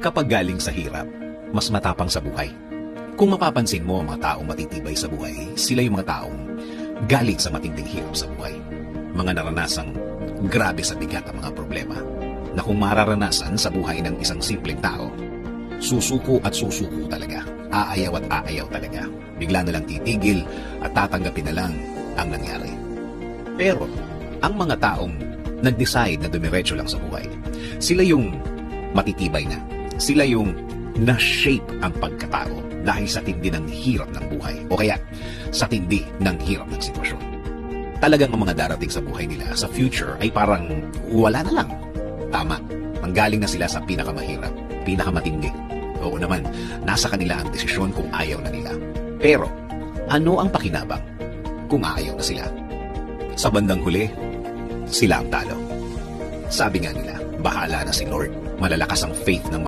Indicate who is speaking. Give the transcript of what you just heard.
Speaker 1: Kapag galing sa hirap, mas matapang sa buhay. Kung mapapansin mo ang mga taong matitibay sa buhay, sila yung mga taong galing sa matinding hirap sa buhay. Mga naranasang grabe sa bigat ang mga problema na kung mararanasan sa buhay ng isang simpleng tao, susuko at susuko talaga. Aayaw at aayaw talaga. Bigla na lang titigil at tatanggapin na lang ang nangyari. Pero, ang mga taong nag-decide na dumiretso lang sa buhay, sila yung matitibay na. Sila yung na-shape ang pagkatao dahil sa tindi ng hirap ng buhay o kaya sa tindi ng hirap ng sitwasyon. Talagang ang mga darating sa buhay nila sa future ay parang wala na lang. Tama, manggaling na sila sa pinakamahirap, pinakamatindi. Oo naman, nasa kanila ang desisyon kung ayaw na nila. Pero, ano ang pakinabang kung ayaw na sila? Sa bandang huli, sila ang talo. Sabi nga nila, bahala na si Lord. Malalakas ang faith ng